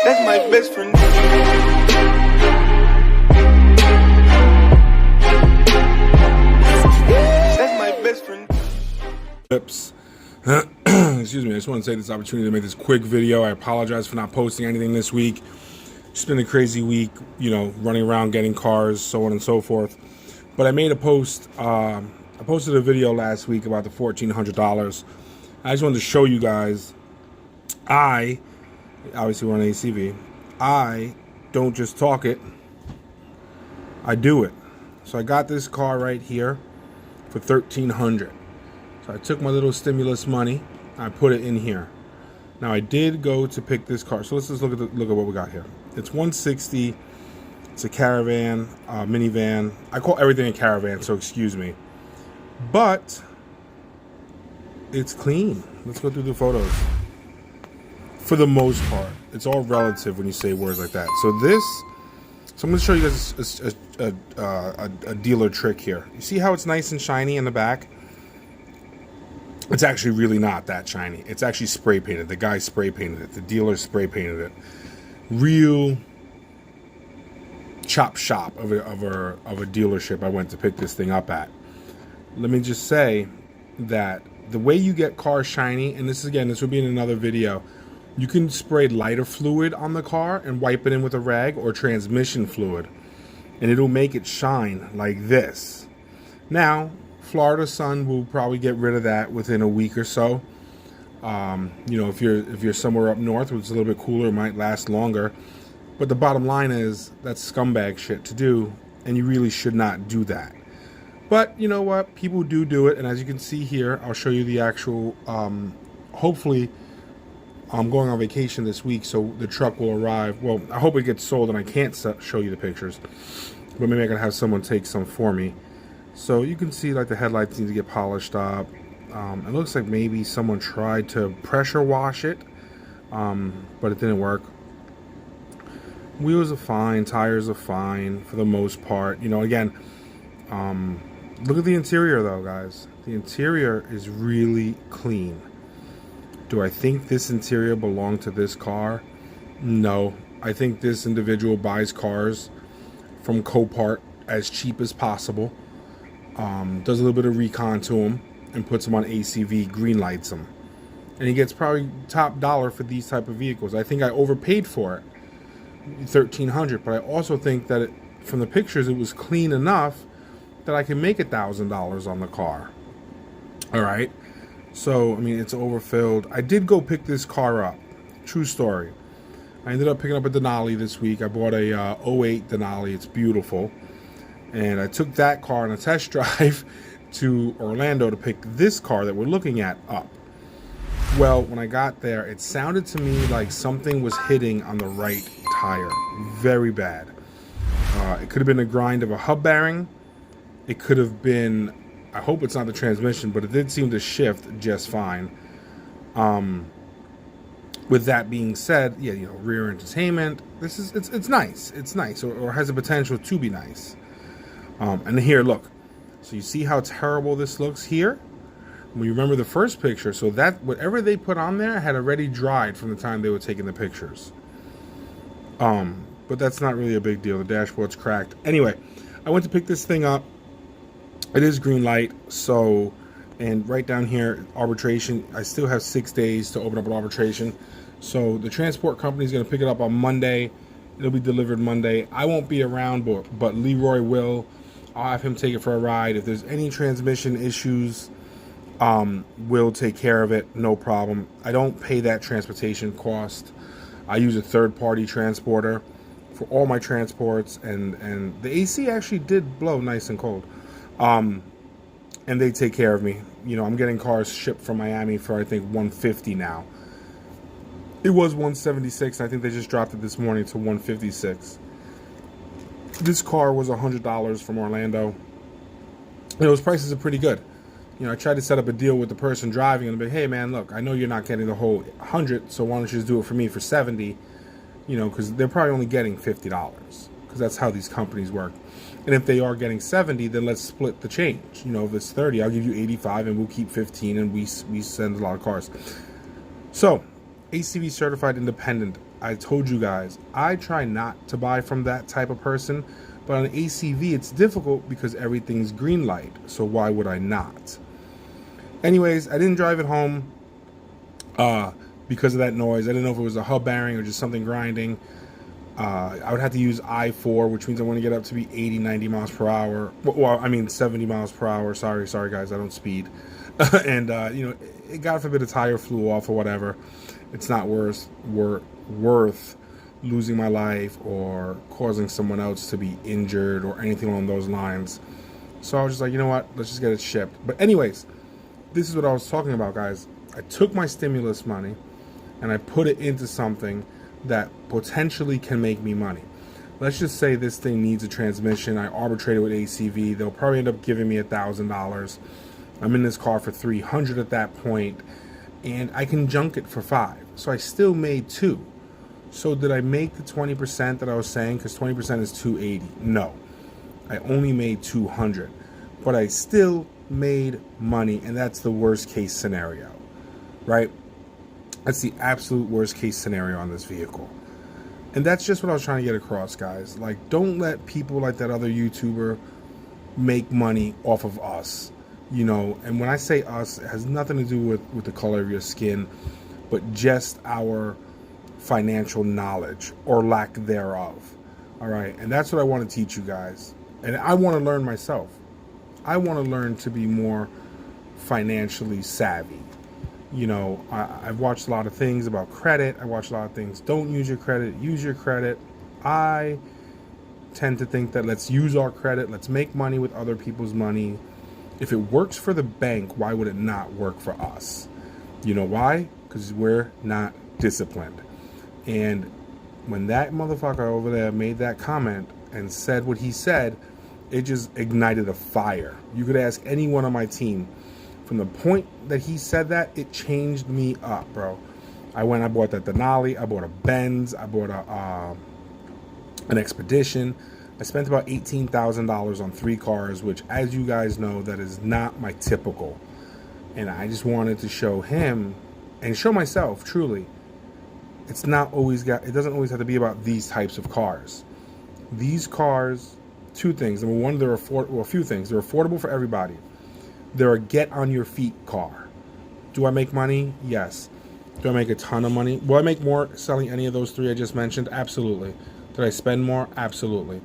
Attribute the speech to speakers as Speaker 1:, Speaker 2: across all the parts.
Speaker 1: That's my best friend. That's my best friend.
Speaker 2: Excuse me, I just want to take this opportunity to make this quick video. I apologize for not posting anything this week. It's been a crazy week, you know, running around getting cars, so on and so forth. But I made a post, I posted a video last week about the $1,400. I just wanted to show you guys, I obviously run an ACV. I don't just talk it, I do it. So I got this car right here for $1,300. So I took my little stimulus money, I put it in here. Now I did go to pick this car. So let's just look at what we got here. It's 160. It's a caravan, minivan. I call everything a caravan, so excuse me. But it's clean. Let's go through the photos. For the most part, it's all relative when you say words like that. So I'm going to show you guys a dealer trick here. You see how it's nice and shiny in the back? It's actually really not that shiny. It's actually spray painted. The guy spray painted it. The dealer spray painted it. Real chop shop of a dealership I went to pick this thing up at. Let me just say that the way you get cars shiny, and this will be in another video, you can spray lighter fluid on the car and wipe it in with a rag, or transmission fluid, and it'll make it shine like this. Now, Florida sun will probably get rid of that within a week or so. You know, if you're somewhere up north where it's a little bit cooler, it might last longer. But the bottom line is that's scumbag shit to do, and you really should not do that. But you know what? People do it, and as you can see here, I'll show you the actual. Hopefully, I'm going on vacation this week, so the truck will arrive. Well, I hope it gets sold, and I can't show you the pictures, but maybe I can have someone take some for me. So you can see like the headlights need to get polished up. It looks like maybe someone tried to pressure wash it, but it didn't work. Wheels are fine, tires are fine for the most part. You know, again, look at the interior though, guys. The interior is really clean. Do I think this interior belonged to this car? No. I think this individual buys cars from Copart as cheap as possible. Does a little bit of recon to them and puts them on ACV, green lights them. And he gets probably top dollar for these type of vehicles. I think I overpaid for it, $1,300, but I also think that from the pictures it was clean enough that I can make $1,000 on the car. All right. So, I mean, it's overfilled. I did go pick this car up. True story. I ended up picking up a Denali this week. I bought a 08 Denali. It's beautiful. And I took that car on a test drive to Orlando to pick this car that we're looking at up. Well, when I got there, it sounded to me like something was hitting on the right tire. Very bad. It could have been a grind of a hub bearing. It could have been, I hope it's not the transmission, but it did seem to shift just fine. With that being said, yeah, you know, rear entertainment, it's nice. It's nice, or has the potential to be nice. And here, look. So you see how terrible this looks here? When you remember the first picture, so that whatever they put on there had already dried from the time they were taking the pictures. But that's not really a big deal. The dashboard's cracked. Anyway, I went to pick this thing up. It is green light, so, and right down here, arbitration. I still have 6 days to open up an arbitration. So the transport company is going to pick it up on Monday. It'll be delivered Monday. I won't be around, but Leroy will. I'll have him take it for a ride. If there's any transmission issues, we'll take care of it. No problem. I don't pay that transportation cost. I use a third-party transporter for all my transports, and the AC actually did blow nice and cold. And they take care of me. You know, I'm getting cars shipped from Miami for I think $150 now. It was $176. I think they just dropped it this morning to $156. This car was $100 from Orlando. And those prices are pretty good. You know, I tried to set up a deal with the person driving and be, hey man, look, I know you're not getting the whole 100, so why don't you just do it for me for 70? You know, because they're probably only getting $50, because that's how these companies work. And if they are getting 70, then let's split the change. You know, if it's 30, I'll give you 85 and we'll keep 15, and we send a lot of cars. So, ACV certified independent. I told you guys, I try not to buy from that type of person, but on ACV it's difficult because everything's green light, so why would I not? Anyways, I didn't drive it home because of that noise. I didn't know if it was a hub bearing or just something grinding. I would have to use I-4, which means I want to get up to be 80, 90 miles per hour. Well, I mean 70 miles per hour. Sorry guys, I don't speed. And it got a bit of tire flew off or whatever. It's not worth losing my life or causing someone else to be injured or anything along those lines. So I was just like, you know what? Let's just get it shipped. But anyways, this is what I was talking about, guys. I took my stimulus money and I put it into something that potentially can make me money. Let's just say this thing needs a transmission. I arbitrated with ACV. They'll probably end up giving me $1,000. I'm in this car for $300 at that point, and I can junk it for $5. So I still made $2. So did I make the 20% that I was saying? Because 20% is $280. No, I only made $200, but I still made money, and that's the worst case scenario, right? That's the absolute worst case scenario on this vehicle. And that's just what I was trying to get across, guys. Like, don't let people like that other YouTuber make money off of us. And when I say us, it has nothing to do with the color of your skin, but just our financial knowledge or lack thereof. All right. And that's what I want to teach you guys. And I want to learn myself. I want to learn to be more financially savvy. I've watched a lot of things about credit. I watched a lot of things. Don't use your credit. Use your credit. I tend to think that let's use our credit. Let's make money with other people's money. If it works for the bank, why would it not work for us? You know why? Because we're not disciplined. And when that motherfucker over there made that comment and said what he said, it just ignited a fire. You could ask anyone on my team. From the point that he said that, it changed me up, bro. I bought that Denali, I bought a Benz, I bought an Expedition. I spent about $18,000 on 3 cars, which, as you guys know, that is not my typical. And I just wanted to show him and show myself, truly, it doesn't always have to be about these types of cars. These cars, 2 things. Number one, a few things. They're affordable for everybody. They're a get-on-your-feet car. Do I make money? Yes. Do I make a ton of money? Will I make more selling any of those 3 I just mentioned? Absolutely. Did I spend more? Absolutely.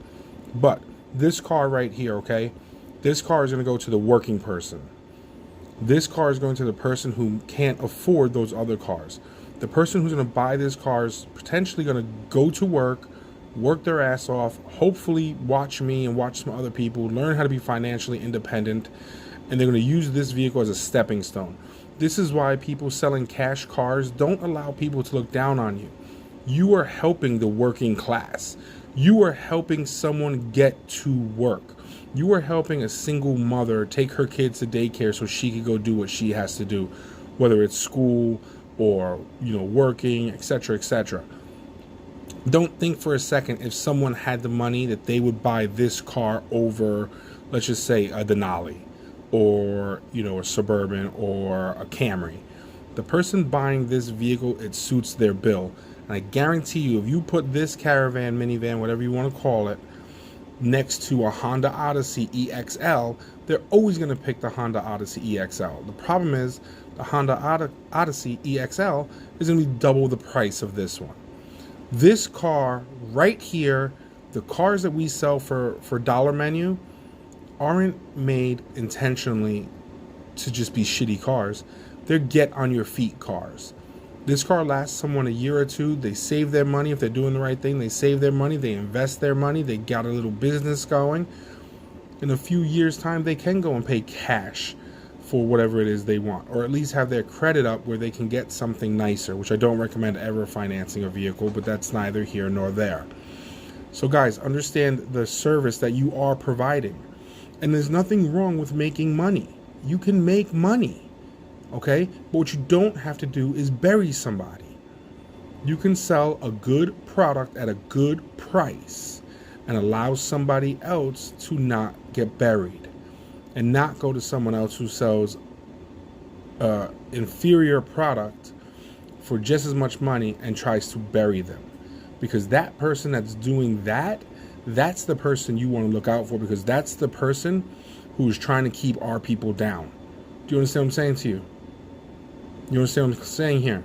Speaker 2: But this car right here, okay? This car is going to go to the working person. This car is going to the person who can't afford those other cars. The person who's going to buy this car is potentially going to go to work their ass off, hopefully watch me and watch some other people, learn how to be financially independent, and they're going to use this vehicle as a stepping stone. This is why people selling cash cars don't allow people to look down on you. You are helping the working class. You are helping someone get to work. You are helping a single mother take her kids to daycare so she can go do what she has to do, whether it's school or, working, etc., etc. Don't think for a second if someone had the money that they would buy this car over, let's just say, a Denali, or a Suburban or a Camry. The person buying this vehicle, it suits their bill. And I guarantee you, if you put this caravan, minivan, whatever you want to call it, next to a Honda Odyssey EXL, they're always going to pick the Honda Odyssey EXL. The problem is the Honda Odyssey EXL is going to be double the price of this one. This car right here, the cars that we sell for dollar menu, aren't made intentionally to just be shitty cars. They're get on your feet cars. This car lasts someone a year or 2. They save their money. If they're doing the right thing, they save their money. They invest their money. They got a little business going. In a few years' time, they can go and pay cash for whatever it is they want, or at least have their credit up where they can get something nicer, which I don't recommend ever financing a vehicle, but that's neither here nor there. So guys, understand the service that you are providing. And there's nothing wrong with making money. You can make money, okay? But what you don't have to do is bury somebody. You can sell a good product at a good price and allow somebody else to not get buried and not go to someone else who sells inferior product for just as much money and tries to bury them. Because that person that's doing that, that's the person you want to look out for, because that's the person who's trying to keep our people down. Do you understand what I'm saying to you? You understand what I'm saying here?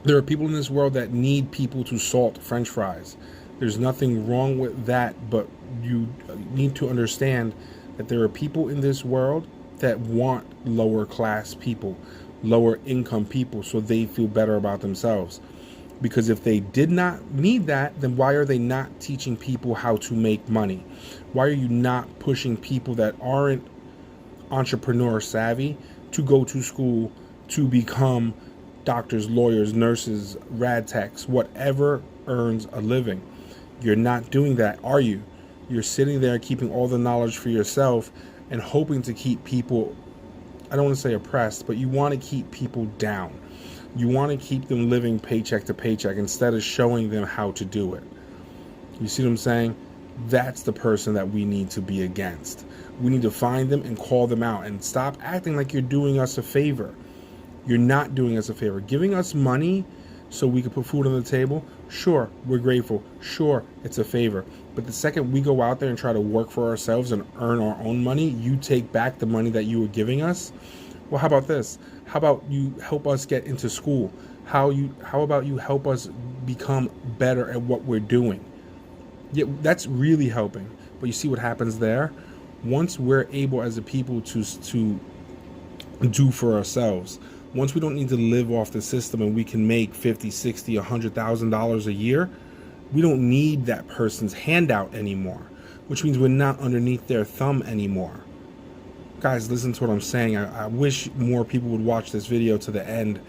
Speaker 2: There are people in this world that need people to salt French fries. There's nothing wrong with that, but you need to understand that there are people in this world that want lower class people, lower income people, so they feel better about themselves. Because if they did not need that, then why are they not teaching people how to make money? Why are you not pushing people that aren't entrepreneur savvy to go to school to become doctors, lawyers, nurses, rad techs, whatever earns a living? You're not doing that, are you? You're sitting there keeping all the knowledge for yourself and hoping to keep people, I don't want to say oppressed, but you want to keep people down. You want to keep them living paycheck to paycheck instead of showing them how to do it. You see what I'm saying? That's the person that we need to be against. We need to find them and call them out and stop acting like you're doing us a favor. You're not doing us a favor. Giving us money so we can put food on the table, sure, we're grateful. Sure, it's a favor. But the second we go out there and try to work for ourselves and earn our own money, you take back the money that you were giving us. Well, how about this? How about you help us get into school? How about you help us become better at what we're doing? Yeah, that's really helping. But you see what happens there? Once we're able as a people to do for ourselves, once we don't need to live off the system and we can make $50, $60, $100,000 a year, we don't need that person's handout anymore, which means we're not underneath their thumb anymore. Guys, listen to what I'm saying. I wish more people would watch this video to the end.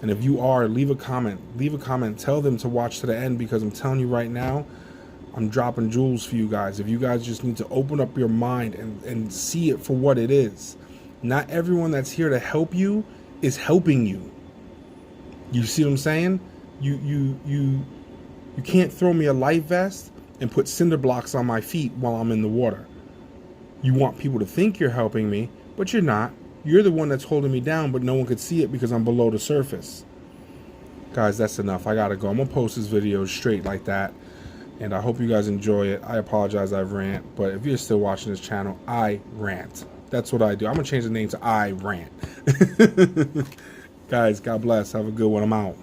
Speaker 2: And if you are, leave a comment. Leave a comment. Tell them to watch to the end, because I'm telling you right now, I'm dropping jewels for you guys. If you guys just need to open up your mind and see it for what it is. Not everyone that's here to help you is helping you. You see what I'm saying? You can't throw me a life vest and put cinder blocks on my feet while I'm in the water. You want people to think you're helping me, but you're not. You're the one that's holding me down, but no one could see it because I'm below the surface. Guys, that's enough. I gotta go. I'm gonna post this video straight like that, and I hope you guys enjoy it. I apologize I rant, but if you're still watching this channel, I rant. That's what I do. I'm gonna change the name to I Rant. Guys, God bless. Have a good one. I'm out.